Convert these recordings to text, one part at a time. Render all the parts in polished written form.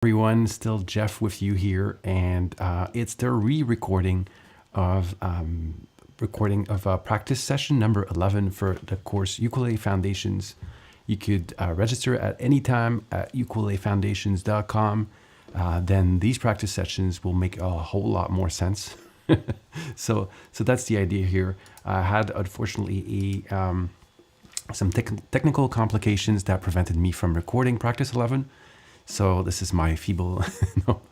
Everyone, still Jeff with you here, and it's the re-recording of practice session number 11 for the course Ukulele Foundations. You could register at any time at ukulelefoundations.com. Then these practice sessions will make a whole lot more sense. So that's the idea here. I had unfortunately some technical complications that prevented me from recording practice 11. So this is my feeble,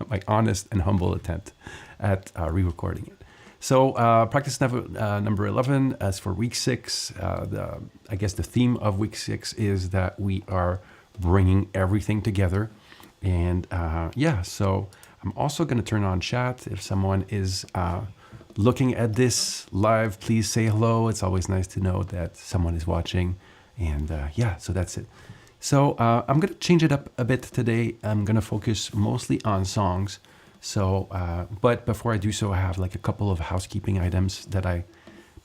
my honest and humble attempt at re-recording it. So practice number 11, as for week 6, I guess the theme of week 6 is that we are bringing everything together. And so I'm also going to turn on chat. If someone is looking at this live, please say hello. It's always nice to know that someone is watching. And so that's it. So I'm going to change it up a bit today. I'm going to focus mostly on songs. So, but before I do so, I have like a couple of housekeeping items that I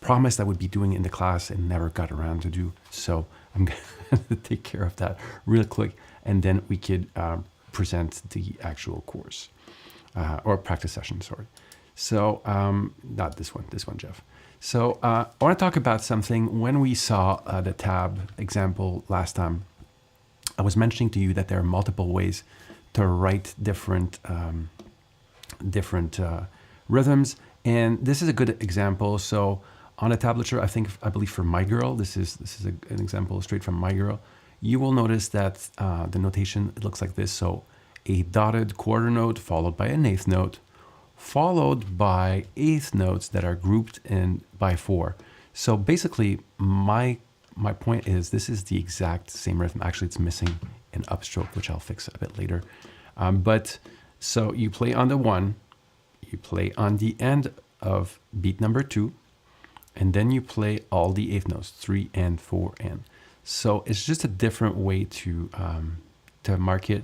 promised I would be doing in the class and never got around to do. So I'm going to take care of that real quick, and then we could present the actual course or practice session, sorry. So not this one, Jeff. So I want to talk about something. When we saw the tab example last time, I was mentioning to you that there are multiple ways to write different rhythms, and this is a good example. So on a tablature, I believe for My Girl, this is an example straight from My Girl. You will notice that the notation, it looks like this. So a dotted quarter note followed by an eighth note, followed by eighth notes that are grouped in by 4. So basically, my point is this is the exact same rhythm. Actually, it's missing an upstroke, which I'll fix a bit later. But so you play on the 1, you play on the end of beat number 2, and then you play all the eighth notes, 3 and 4 and. So it's just a different way to mark it.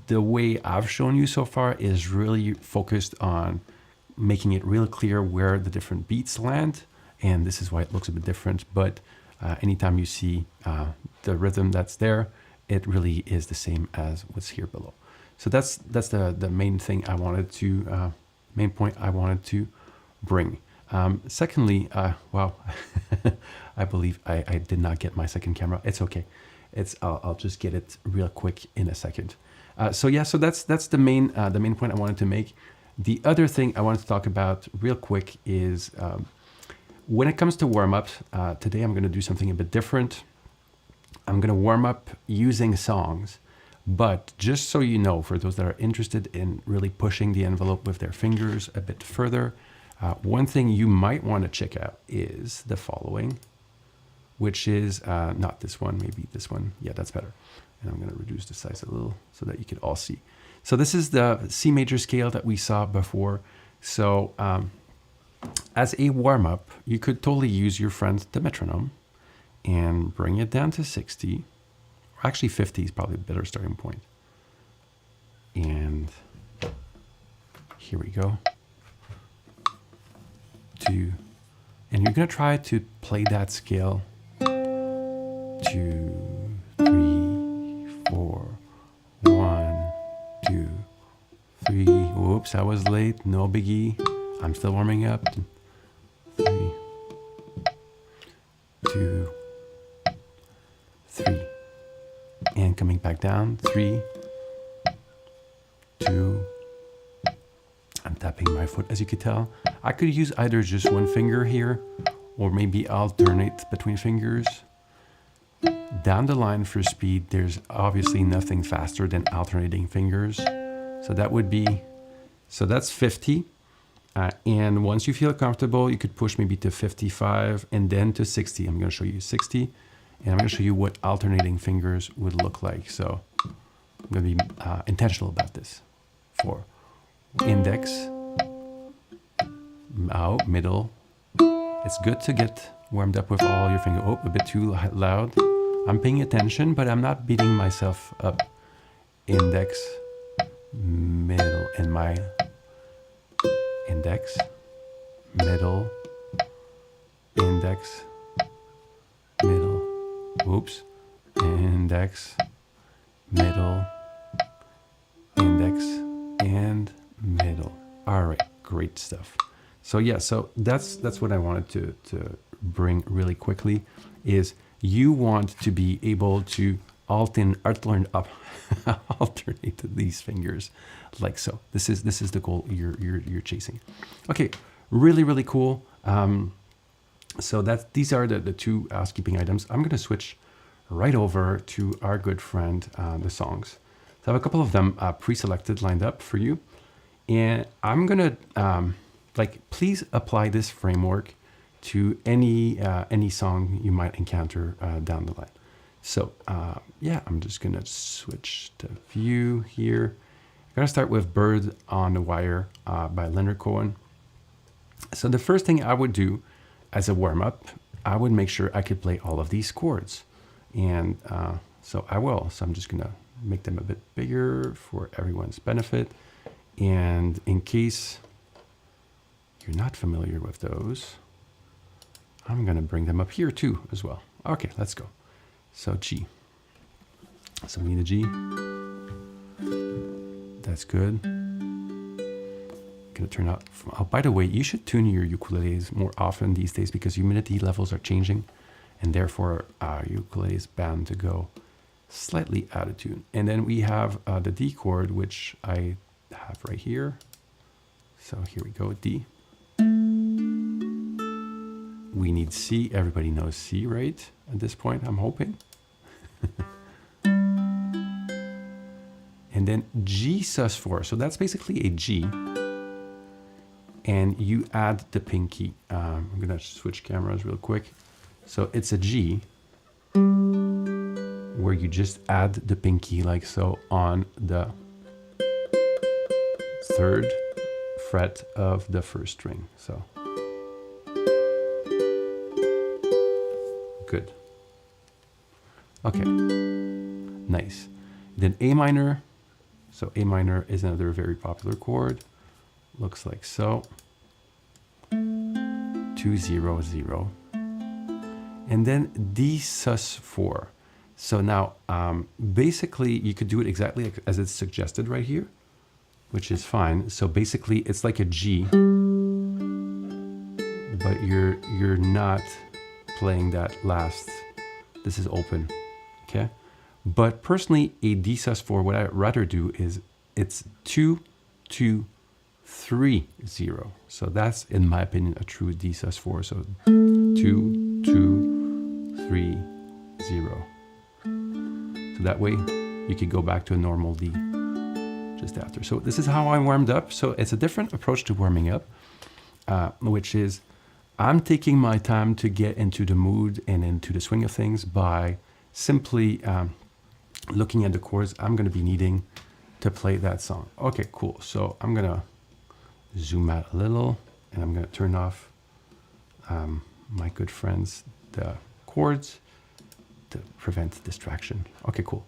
The way I've shown you so far is really focused on making it real clear where the different beats land, and this is why it looks a bit different. But anytime you see the rhythm that's there, it really is the same as what's here below. So that's the main thing I wanted to main point I wanted to bring. Secondly, wow, I believe I did not get my second camera. It's okay. I'll just get it real quick in a second. So that's the main point I wanted to make. The other thing I wanted to talk about real quick is when it comes to warm-ups, today I'm going to do something a bit different. I'm going to warm up using songs, but just so you know, for those that are interested in really pushing the envelope with their fingers a bit further, one thing you might want to check out is the following, which is not this one, maybe this one. Yeah, that's better. And I'm going to reduce the size a little so that you can all see. So this is the C major scale that we saw before. So as a warm-up, you could totally use your friend the metronome and bring it down to 60. Or actually 50 is probably a better starting point. And here we go. And you're going to try to play that scale. 2, 3, 4, 1, 2, 3. Whoops, I was late. No biggie. I'm still warming up. 3, 2, 3. And coming back down. 3, 2. I'm tapping my foot, as you could tell. I could use either just one finger here, or maybe alternate between fingers. Down the line for speed, there's obviously nothing faster than alternating fingers. So that would be, so that's 50. And once you feel comfortable, you could push maybe to 55 and then to 60. I'm going to show you 60, and I'm going to show you what alternating fingers would look like. So I'm going to be intentional about this. For index, out, middle. It's good to get warmed up with all your fingers. Oh, a bit too loud. I'm paying attention, but I'm not beating myself up. Index, middle, and my index, middle, index, middle, whoops, index, middle, index, and middle. All right, great stuff. So yeah, so that's what I wanted to bring really quickly is you want to be able to alternate these fingers like so. This is the goal you're chasing. Okay, really cool. So these are the two housekeeping items. I'm gonna switch right over to our good friend, the songs. So I have a couple of them pre-selected, lined up for you. And I'm gonna, please apply this framework to any song you might encounter down the line. So yeah, I'm just gonna switch to view here. I'm gonna start with Bird on the Wire by Leonard Cohen. So the first thing I would do as a warm-up, I would make sure I could play all of these chords. And so I will. So I'm just gonna make them a bit bigger for everyone's benefit. And in case you're not familiar with those, I'm gonna bring them up here too as well. Okay, let's go. So G. So we need a G. That's good. Gonna turn out. Oh, by the way, you should tune your ukuleles more often these days because humidity levels are changing, and therefore our ukulele is bound to go slightly out of tune. And then we have the D chord, which I have right here. So here we go, D. We need C. Everybody knows C, right? At this point, I'm hoping. And then G sus4. So that's basically a G. And you add the pinky. I'm gonna switch cameras real quick. So it's a G where you just add the pinky like so on the third fret of the first string. So good. Okay, nice. Then A minor. So A minor is another very popular chord. Looks like so. 2 0 0. And then D sus4. So now, basically, you could do it exactly as it's suggested right here, which is fine. So basically, it's like a G, but you're not playing that last. This is open, okay? But personally, a D sus4, what I'd rather do is it's 2 2 3 0. So that's, in my opinion, a true D sus4. So 2 2 3 0. So that way you could go back to a normal D just after. So this is how I warmed up. So it's a different approach to warming up, which is I'm taking my time to get into the mood and into the swing of things by simply looking at the chords I'm going to be needing to play that song. Okay, cool. So I'm going to zoom out a little and I'm going to turn off my good friends, the chords, to prevent distraction. Okay, cool.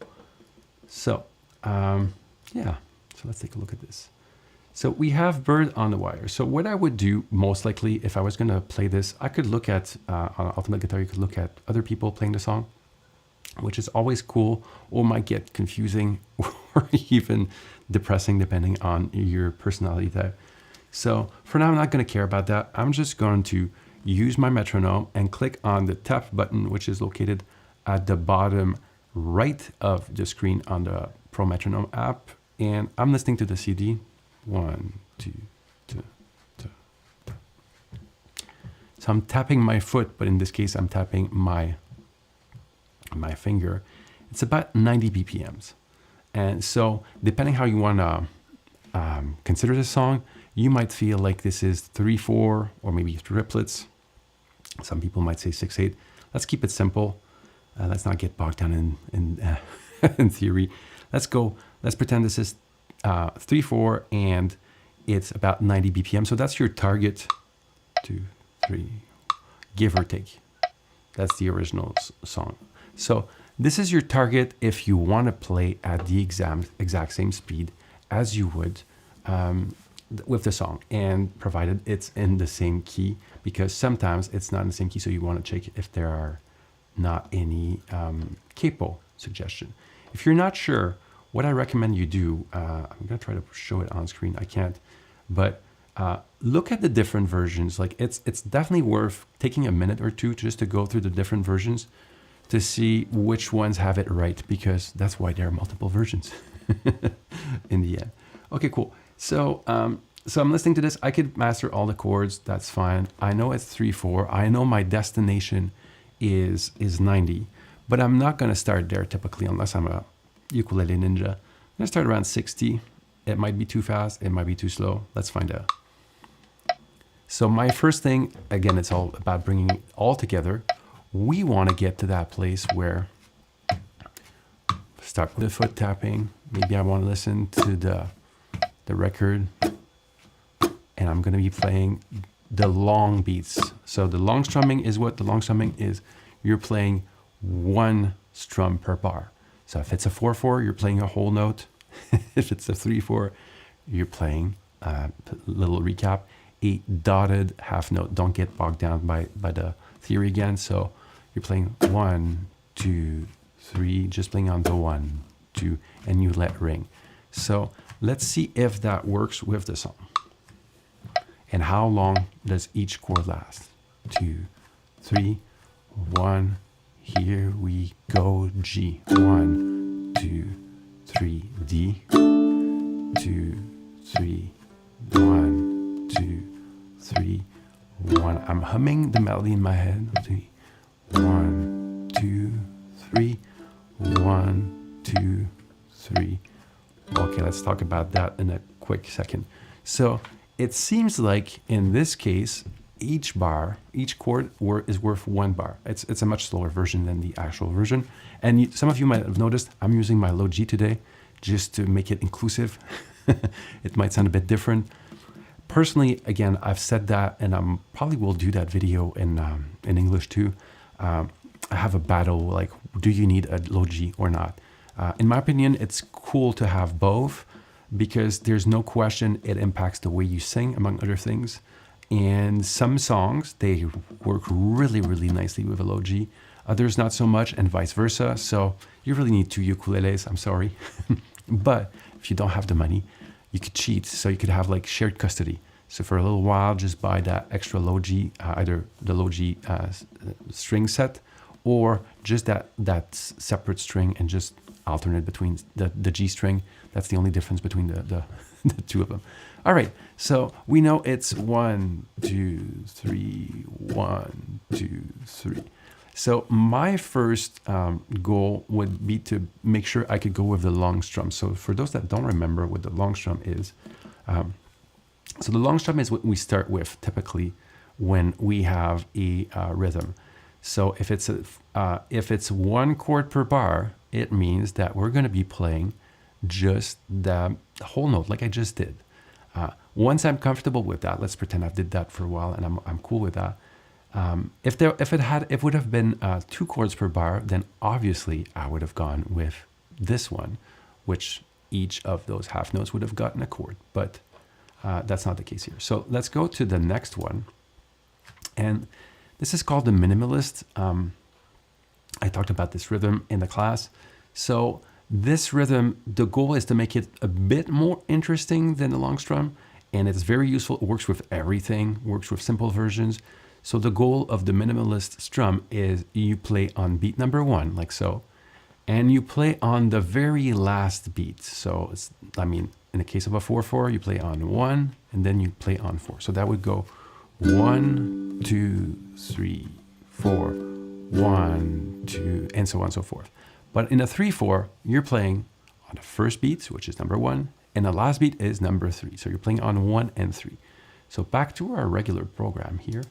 So, yeah, so let's take a look at this. So we have Bird on the Wire. So what I would do most likely if I was going to play this, I could look at, on Ultimate Guitar, you could look at other people playing the song, which is always cool or might get confusing or even depressing depending on your personality type. So for now, I'm not going to care about that. I'm just going to use my metronome and click on the tap button, which is located at the bottom right of the screen on the Pro Metronome app. And I'm listening to the CD. 1, 2, 2, 2. So I'm tapping my foot, but in this case, I'm tapping my finger. It's about 90 BPMs. And so depending how you want to consider this song, you might feel like this is 3/4 or maybe triplets. Some people might say 6/8. Let's keep it simple. Let's not get bogged down in theory. Let's pretend this is 3/4 and it's about 90 BPM. So that's your target. 2, 3, give or take. That's the original song. So this is your target if you want to play at the exact same speed as you would with the song, and provided it's in the same key, because sometimes it's not in the same key, so you want to check if there are not any capo suggestion. If you're not sure what I recommend you do, I'm gonna try to show it on screen. I can't, but look at the different versions. Like it's definitely worth taking a minute or two just to go through the different versions to see which ones have it right, because that's why there are multiple versions in the end. Okay, cool. So, so I'm listening to this. I could master all the chords. That's fine. I know it's 3/4. I know my destination is 90, but I'm not going to start there typically unless I'm a ukulele ninja. I'm going to start around 60. It might be too fast. It might be too slow. Let's find out. So my first thing, again, it's all about bringing it all together. We want to get to that place where start with the foot tapping. Maybe I want to listen to the record, and I'm going to be playing the long beats. So the long strumming is what? The long strumming is you're playing one strum per bar. So if it's a 4/4, you're playing a whole note. If it's a 3/4, you're playing, little recap, a dotted half note. Don't get bogged down by the theory again. So you're playing 1, 2, 3, just playing on the 1, 2, and you let ring. So let's see if that works with the song. And how long does each chord last? 2, 3, 1, here we go, G. 1, 2, 3, D. 2, 3, 1, 2, 3, 1. I'm humming the melody in my head. 3, 1, 2, 3, 1, 2, 3. Okay, let's talk about that in a quick second. So it seems like in this case, each chord is worth 1 bar. It's a much slower version than the actual version. And some of you might have noticed I'm using my low G today just to make it inclusive. It might sound a bit different. Personally, again, I've said that, and I probably will do that video in English too. I have a battle, like, do you need a low G or not? In my opinion, it's cool to have both, because there's no question it impacts the way you sing, among other things. And some songs, they work really, really nicely with a low G. Others not so much, and vice versa. So you really need 2 ukuleles, I'm sorry. But if you don't have the money, you could cheat. So you could have like shared custody. So for a little while, just buy that extra low G, either the low G string set, or just that separate string, and just alternate between the G string. That's the only difference between the two of them. All right, so we know it's 1, 2, 3, 1, 2, 3. So my first goal would be to make sure I could go with the long strum. So for those that don't remember what the long strum is, so the long strum is what we start with typically when we have a rhythm. So if it's 1 chord per bar, it means that we're going to be playing just the whole note, like I just did. Once I'm comfortable with that, let's pretend I did that for a while, and I'm cool with that. If it would have been 2 chords per bar, then obviously I would have gone with this one, which each of those half notes would have gotten a chord. But that's not the case here. So let's go to the next one, and this is called the minimalist. I talked about this rhythm in the class. So this rhythm, the goal is to make it a bit more interesting than the long strum, and it's very useful. It works with everything, works with simple versions. So the goal of the minimalist strum is you play on beat number 1, like so, and you play on the very last beat. So in the case of a 4/4, you play on 1, and then you play on 4. So that would go 1, 2, 3, 4, 1, 2, and so on and so forth. But in a 3/4, you're playing on the first beat, which is number 1, and the last beat is number 3. So you're playing on 1 and 3. So back to our regular program here.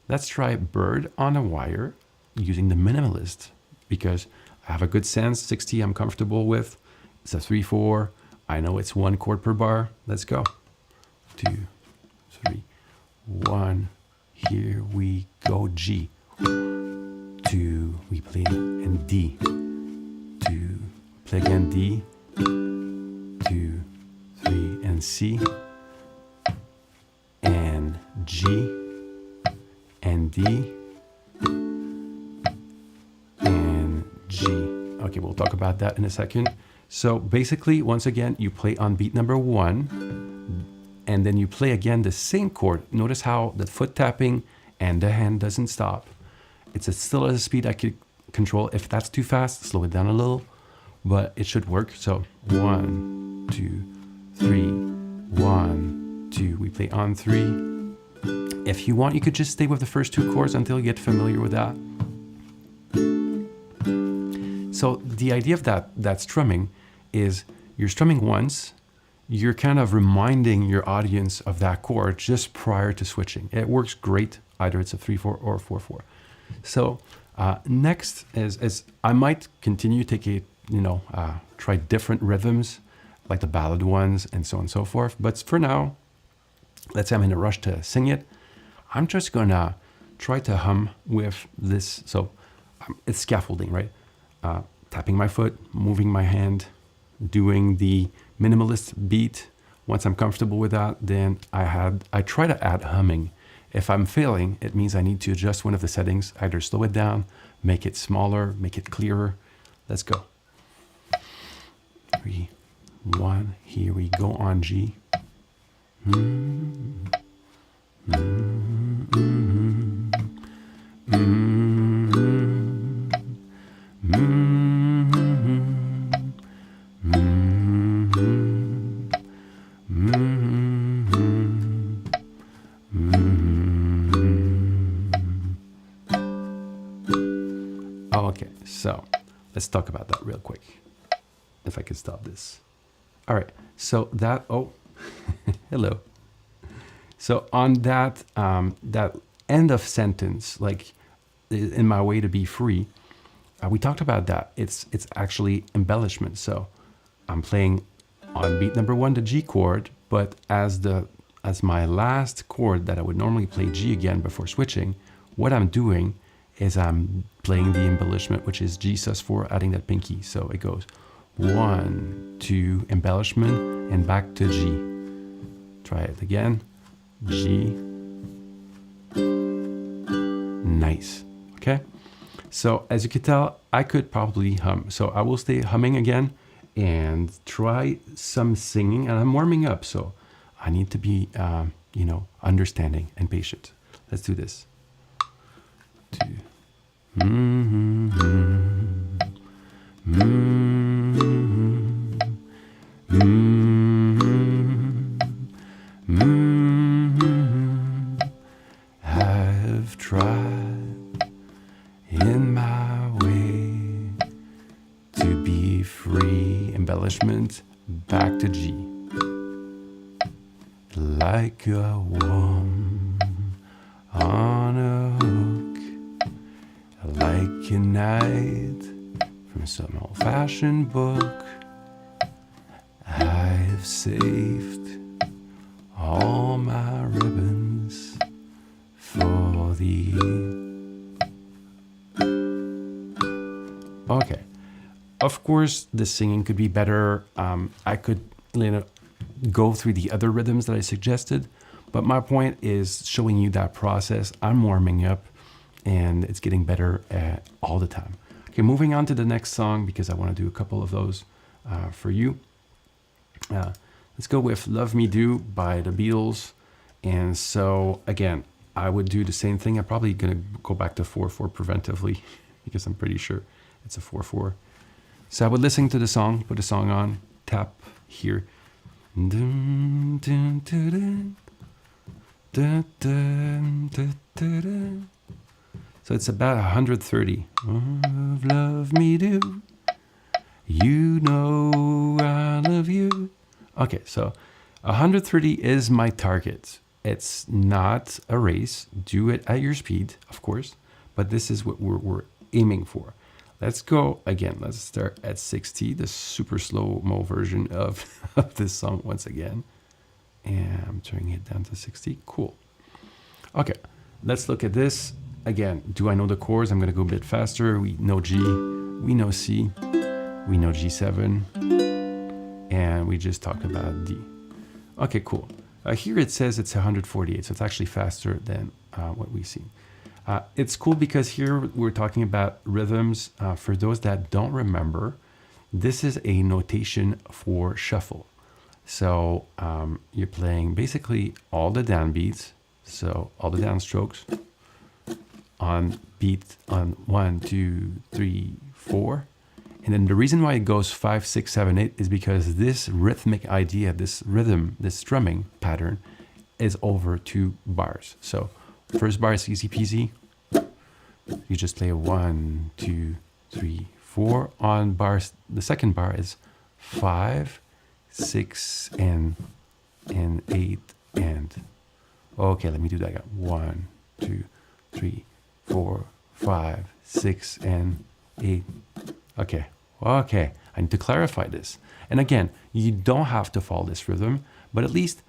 Let's try Bird on a Wire using the minimalist, because I have a good sense. 60 I'm comfortable with. It's a 3/4. I know it's 1 chord per bar. Let's go. 2, 3, 1. Here we go, G. 2, we play in D. 2, play again D. 2, 3, and C. And G. And D. And G. Okay, we'll talk about that in a second. So basically, once again, you play on beat number 1, and then you play again the same chord. Notice how the foot tapping and the hand doesn't stop. It's still at a speed I could control. If that's too fast, slow it down a little, but it should work. So 1, 2, 3, 1, 2. We play on 3. If you want, you could just stay with the first 2 chords until you get familiar with that. So the idea of that strumming is you're strumming once, you're kind of reminding your audience of that chord just prior to switching. It works great, either it's a 3/4 or a 4/4. So next is I might continue to take try different rhythms, like the ballad ones and so on and so forth. But for now, let's say I'm in a rush to sing it. I'm just gonna try to hum with this. So it's scaffolding, right? Tapping my foot, moving my hand, doing the minimalist beat. Once I'm comfortable with that, then I try to add humming. If I'm failing, it means I need to adjust one of the settings, either slow it down, make it smaller, make it clearer. Let's go. 3, 1, here we go on G. Okay, so let's talk about that real quick. If I could stop this. All right, so that, oh, hello. So on that, that end of sentence, like in my way to be free, we talked about that. It's actually embellishment. So I'm playing on beat number 1 the G chord, but as my last chord that I would normally play G again before switching, what I'm doing is I'm playing the embellishment, which is G sus4, adding that pinky. So it goes 1, 2, embellishment, and back to G. Try it again. G. Nice. Okay. So as you can tell, I could probably hum. So I will stay humming again and try some singing. And I'm warming up, so I need to be, understanding and patient. Let's do this. 2. I've tried in my way to be free. Embellishment, back to G. Like a worm on a hook, like a knight from some old-fashioned book. I've saved all my ribbons for thee. Okay. Of course, the singing could be better. I could go through the other rhythms that I suggested, but my point is showing you that process. I'm warming up, and it's getting better all the time. Okay, moving on to the next song, because I want to do a couple of those for you. Let's go with Love Me Do by the Beatles. And so, again, I would do the same thing. I'm probably going to go back to 4/4 preventively, because I'm pretty sure it's a 4/4. So I would listen to the song, put the song on, tap here. Dun, dun, dun, dun. Dun, dun, dun, dun, dun. So it's about 130. Love me do. You know I love you. Okay, so 130 is my target. It's not a race. Do it at your speed, of course, but this is what we're aiming for. Let's go again. Let's start at 60, the super slow-mo version of this song once again. And I'm turning it down to 60. Cool. Okay, let's look at this. Again, do I know the chords? I'm going to go a bit faster. We know G, we know C, we know G7, and we just talked about D. Okay, cool. Here it says it's 148, so it's actually faster than what we see. It's cool because here we're talking about rhythms. For those that don't remember, This is a notation for shuffle. So you're playing basically all the down beats, so all the down strokes on beat on 1, 2, 3, 4. And then the reason why it goes 5, 6, 7, 8 is because this rhythmic idea, this rhythm, this strumming pattern is over 2 bars. So first bar is easy peasy. You just play 1, 2, 3, 4 on bars. The second bar is 5, 6, and 8, and okay, let me do that again. 1, 2, 3, 4, 5, 6, and 8. Okay, I need to clarify this. And again, you don't have to follow this rhythm, but at least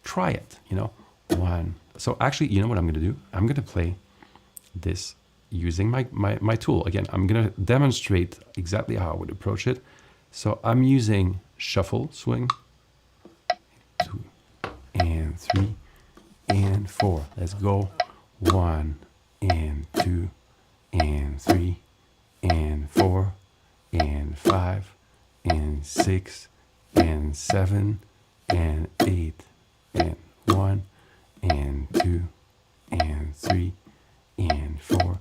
try it, you know. 1. So actually, you know what I'm going to do? I'm going to play this using my tool. Again, I'm going to demonstrate exactly how I would approach it. So I'm using shuffle, swing, 2, and 3, and 4. Let's go. 1, and 2, and 3, and 4, and 5, and 6, and 7, and 8, and 1, and 2, and 3, and 4,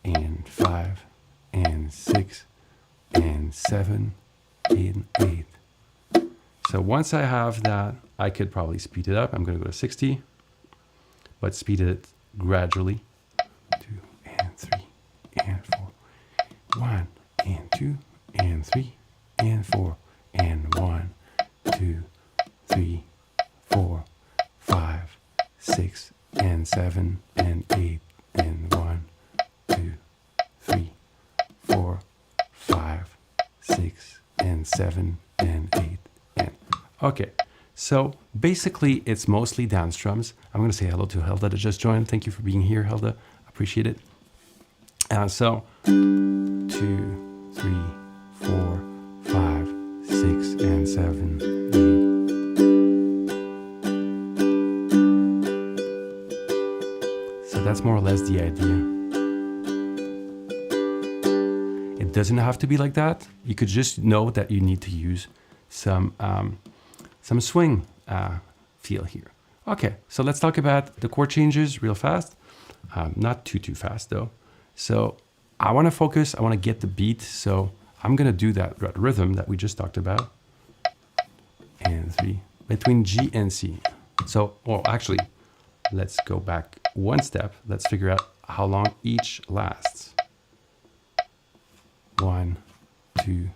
and 5, and 6, and 7, and 8. So once I have that, I could probably speed it up. I'm going to go to 60, but speed it gradually. 2, and 3, and 4. 1, and 2, and 3, and 4, and 1, 2, 3, 4, 5, 6, and 7, and 8, and 1, 2, 3, 4, 5, 6, and 7, and 8, and okay. So basically, it's mostly down strums. I'm going to say hello to Helda that just joined. Thank you for being here, Helda. Appreciate it. So 2, 3, 4, 5, 6, and 7, 8. So that's more or less the idea. It doesn't have to be like that. You could just know that you need to use some swing feel here. Okay, so let's talk about the chord changes real fast. Not too fast though. So I want to focus, I want to get the beat. So I'm going to do that rhythm that we just talked about. And 3, between G and C. So, well, actually, let's go back one step. Let's figure out how long each lasts. 1, 2,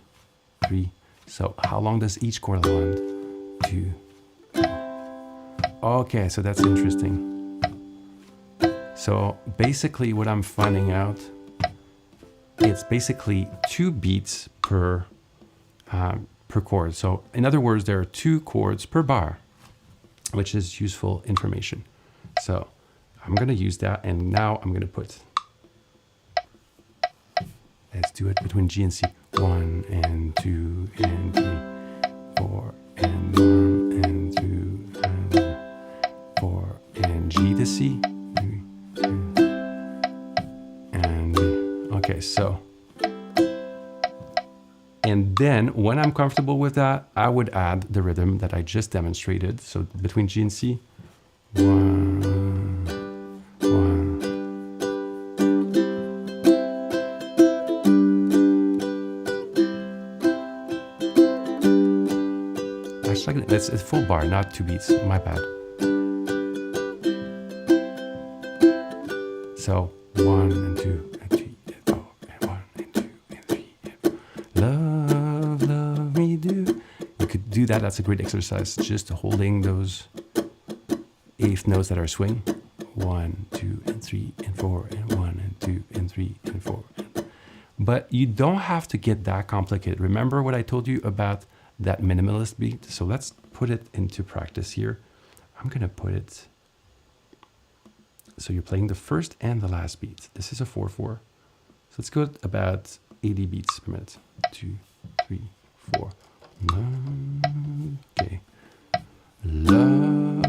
3. So how long does each chord last? 2, 3. Okay, so that's interesting. So basically what I'm finding out, it's basically 2 beats per chord. So in other words, there are 2 chords per bar, which is useful information. So I'm going to use that, and now I'm going to put, let's do it between G and C. 1 and 2 and 3, 4 and 1 and 2 and 4 and G to C. And okay, so, and then when I'm comfortable with that, I would add the rhythm that I just demonstrated. So between G and C, 1, 1. Actually, that's a full bar, not 2 beats. My bad. So 1 and 2 and 3 and 4 and 1 and 2 and 3 and 4. Love, love me do. You could do that. That's a great exercise. Just holding those 8th notes that are swing. 1, 2, and 3 and 4 and 1 and 2 and 3 and 4. But you don't have to get that complicated. Remember what I told you about that minimalist beat? So let's put it into practice here. I'm gonna put it, so you're playing the first and the last beat. This is a 4/4. So let's go at about 80 beats per minute. 2, 3, 4. Okay. Love,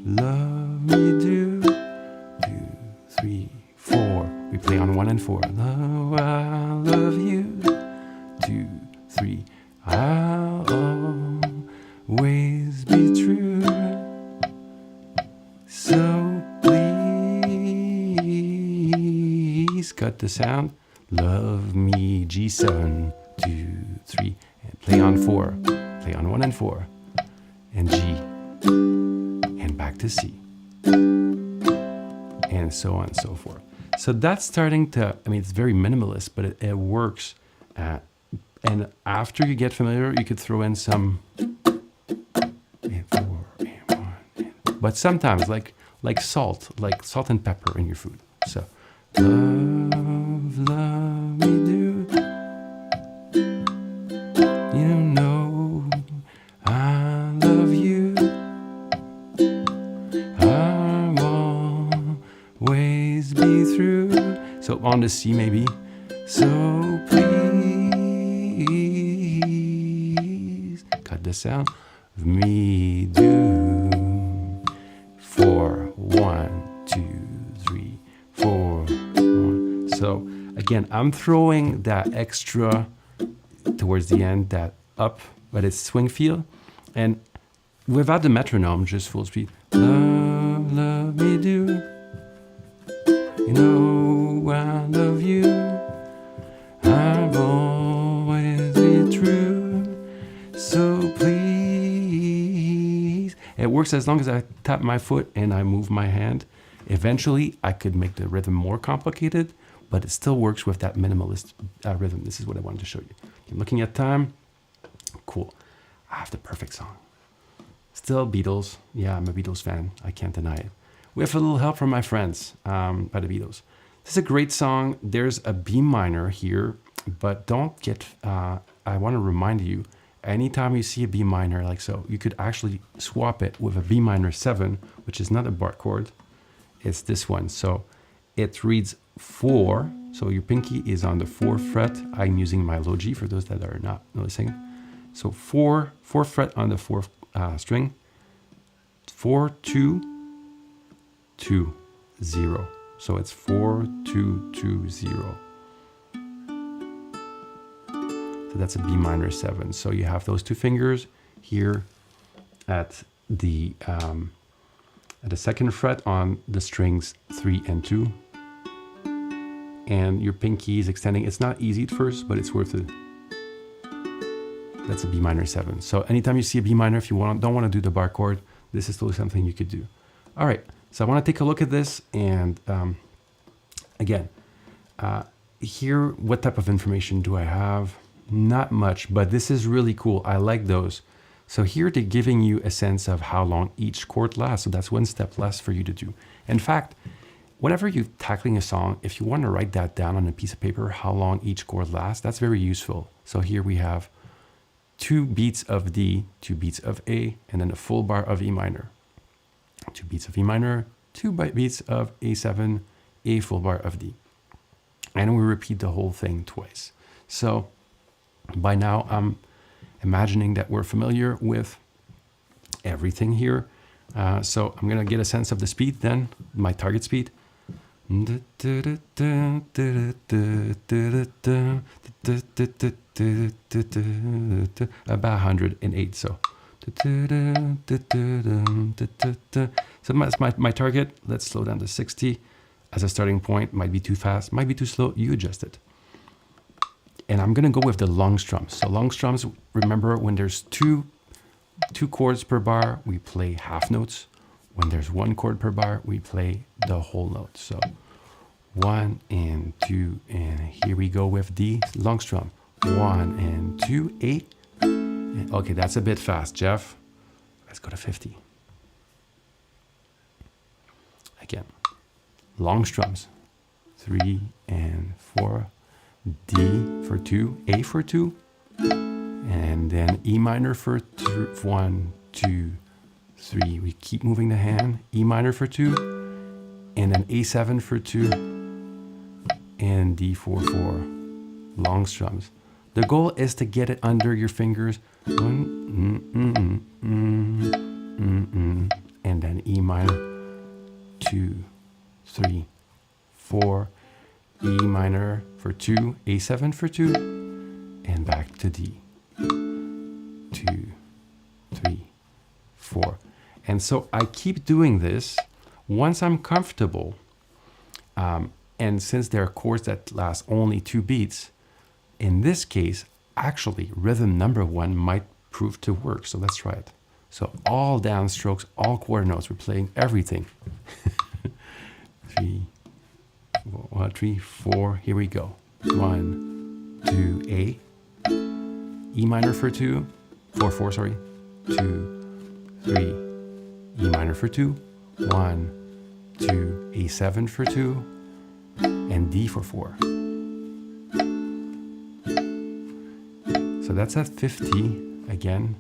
love me do. 2, 3, 4. We play on 1 and 4. Love, I love you. 2, 3, cut the sound. Love me, G7, 2, 3, and play on 4, play on 1 and 4, and G, and back to C, and so on and so forth. So that's starting to, I mean, it's very minimalist, but it works. And after you get familiar, you could throw in some and 4 and 1, but sometimes like salt and pepper in your food. So love me do, you know I love you, I will always be through. So on the C maybe. So please cut the sound of me do 4, 1, 2, 3, 4, 1. So again, I'm throwing that extra towards the end, that up, but it's swing feel, and without the metronome, just full speed. Love, love me do, you know I love you, I've always been true, so please. It works as long as I tap my foot and I move my hand. Eventually, I could make the rhythm more complicated, but it still works with that minimalist rhythm. This is what I wanted to show you. I'm looking at time. Cool. I have the perfect song. Still Beatles. Yeah, I'm a Beatles fan. I can't deny it. We have a little help from my friends by the Beatles. This is a great song. There's a B minor here, but don't get, I want to remind you, anytime you see a B minor like so, you could actually swap it with a B minor 7, which is not a bar chord. It's this one. So it reads 4. So your pinky is on the 4th fret. I'm using my low G for those that are not noticing. So 4th fret on the 4th string. 4, 2, 2, 0. So it's 4, 2, 2, 0. So that's a B minor 7. So you have those two fingers here at the 2nd fret on the strings 3 and 2. And your pinky is extending. It's not easy at first, but it's worth it. That's a B minor 7. So anytime you see a B minor, if you don't want to do the bar chord, this is totally something you could do. All right, so I want to take a look at this, and again, here, what type of information do I have? Not much, but this is really cool. I like those. So here they're giving you a sense of how long each chord lasts. So that's one step less for you to do. In fact, whenever you're tackling a song, if you want to write that down on a piece of paper, how long each chord lasts, that's very useful. So here we have 2 beats of D, 2 beats of A, and then a full bar of E minor. 2 beats of E minor, 2 beats of A7, A full bar of D. And we repeat the whole thing twice. So by now, I'm imagining that we're familiar with everything here. So I'm gonna get a sense of the speed then, my target speed. About 108, so. So that's my target. Let's slow down to 60 as a starting point. Might be too fast, might be too slow, you adjust it. And I'm gonna go with the long strums. So long strums, remember when there's two chords per bar, we play half notes. When there's 1 chord per bar, we play the whole note. So 1 and 2, and here we go with D long strum. 1 and 2, 8. Okay, that's a bit fast, Jeff. Let's go to 50. Again, long strums. 3 and 4. D for 2, A for 2, and then E minor for 1, 2, 3. We keep moving the hand. E minor for 2, and then A7 for 2, and D for 4. Long strums. The goal is to get it under your fingers. And then E minor, 2, 3, 4. E minor for 2, A7 for 2, and back to D. 2, 3, 4. And so I keep doing this. Once I'm comfortable, and And since there are chords that last only 2 beats, in this case, actually rhythm number 1 might prove to work. So let's try it. So all downstrokes, all quarter notes, we're playing everything. 3, 1, 3, 4, here we go. 1, 2, A, E minor for 2, 4, 4, sorry, 2, 3, E minor for 2, 1, 2, A7 for 2, and D for 4. So that's at 50 again.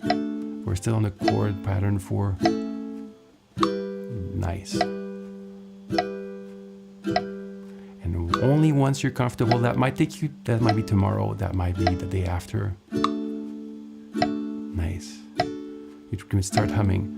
We're still on the chord pattern 4. Nice. And only once you're comfortable, that might be tomorrow, that might be the day after. Nice. You can start humming.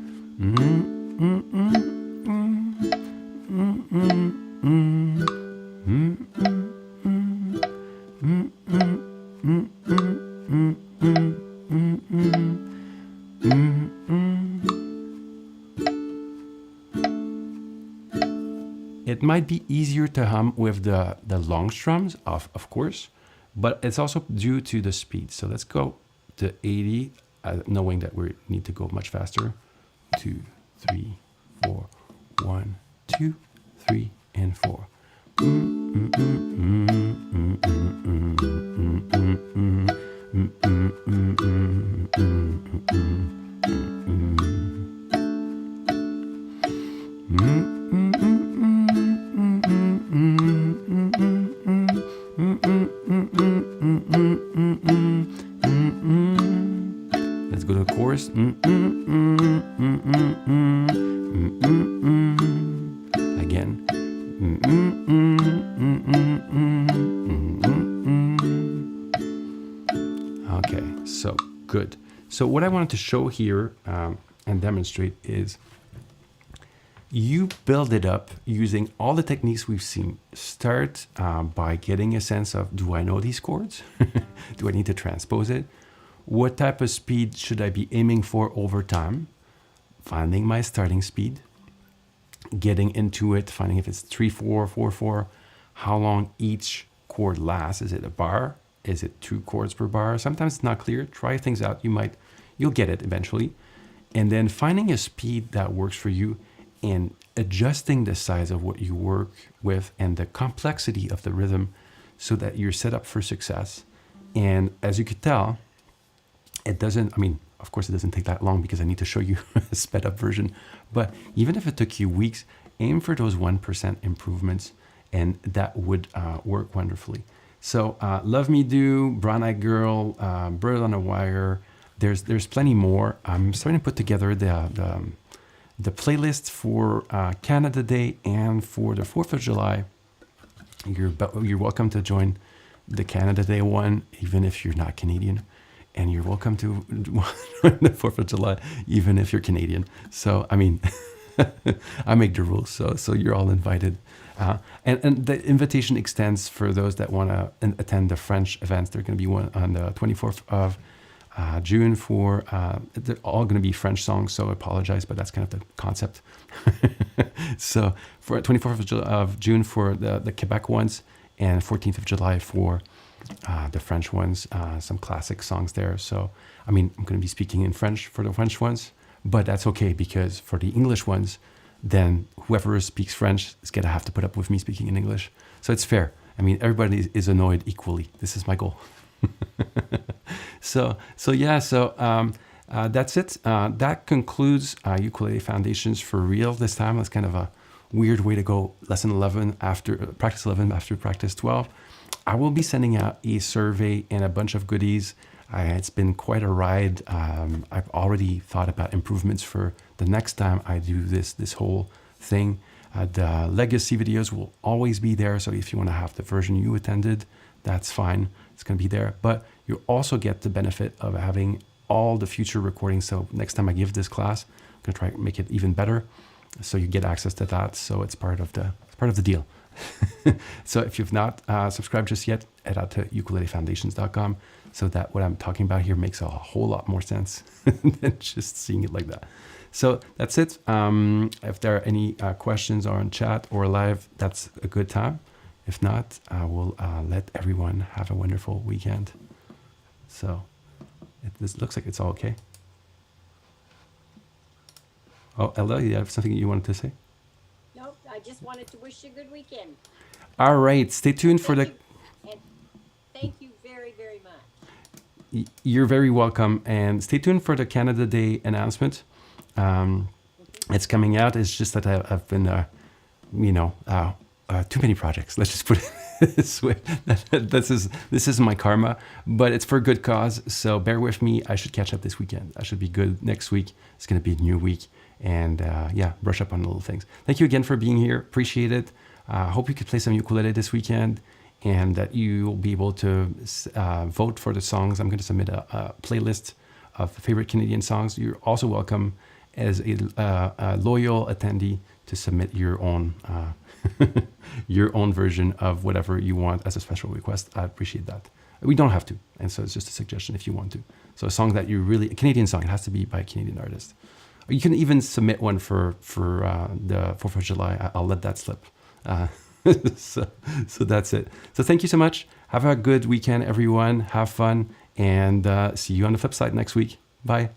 It might be easier to hum with the long strums, of course, but it's also due to the speed. So let's go to 80, knowing that we need to go much faster. 2, 3, 4, 1, 2, 3, and 4. Let's go to the chorus. Again. Okay, so good. So what I wanted to show here and demonstrate is you build it up using all the techniques we've seen. Start by getting a sense of, do I know these chords? Do I need to transpose it? What type of speed should I be aiming for over time? Finding my starting speed, getting into it, finding if it's 3/4, 4/4, how long each chord lasts. Is it a bar? Is it 2 chords per bar? Sometimes it's not clear. Try things out. You'll get it eventually. And then finding a speed that works for you and adjusting the size of what you work with and the complexity of the rhythm so that you're set up for success. And as you could tell, it doesn't, of course it doesn't take that long because I need to show you a sped up version, but even if it took you weeks, aim for those 1% improvements and that would work wonderfully. So Love Me Do, Brown Eyed Girl, Bird on a Wire, there's plenty more. I'm starting to put together the playlist for Canada Day and for the 4th of July. You're welcome to join the Canada Day one, even if you're not Canadian. And you're welcome to the 4th of July, even if you're Canadian. So, I make the rules, so you're all invited. And the invitation extends for those that want to attend the French events. They're going to be one on the 24th of June for, they're all going to be French songs, so I apologize, but that's kind of the concept. So for 24th of June for the Quebec ones, and 14th of July for the French ones, some classic songs there. So, I'm going to be speaking in French for the French ones, but that's okay because for the English ones, then whoever speaks French is going to have to put up with me speaking in English. So it's fair. Everybody is annoyed equally. This is my goal. So that's it. That concludes Ukulele Foundations for real this time. That's kind of a weird way to go. Lesson 11 after practice 11 after practice 12. I will be sending out a survey and a bunch of goodies. It's been quite a ride. I've already thought about improvements for the next time I do this whole thing. The legacy videos will always be there. So if you want to have the version you attended, that's fine. It's going to be there. But you also get the benefit of having all the future recordings. So next time I give this class, I'm going to try to make it even better. So you get access to that. So it's part of the deal. So if you've not subscribed just yet, head out to ukulelefoundations.com so that what I'm talking about here makes a whole lot more sense than just seeing it like that. So that's it. If there are any questions or in chat or live, that's a good time. If not, I will let everyone have a wonderful weekend. So this looks like it's all okay. Oh, Ella, you have something you wanted to say? Nope, I just wanted to wish you a good weekend. All right, stay And tuned for thank the. you. And thank you very, very much. You're very welcome, and stay tuned for the Canada Day announcement. Um, it's coming out. It's just that I've been, too many projects. Let's just put it this way. This is my karma, but it's for a good cause. So bear with me. I should catch up this weekend. I should be good next week. It's going to be a new week, and brush up on little things. Thank you again for being here. Appreciate it. Hope you could play some ukulele this weekend, and that you'll be able to vote for the songs. I'm going to submit a playlist of favorite Canadian songs. You're also welcome as a loyal attendee to submit your own your own version of whatever you want as a special request. I appreciate that. We don't have to, and so it's just a suggestion if you want to. So a song that you really, a Canadian song, it has to be by a Canadian artist. Or you can even submit one for the 4th of July. I'll let that slip. Uh, so that's it. So thank you so much. Have a good weekend, everyone. Have fun, and see you on the flip side next week. Bye.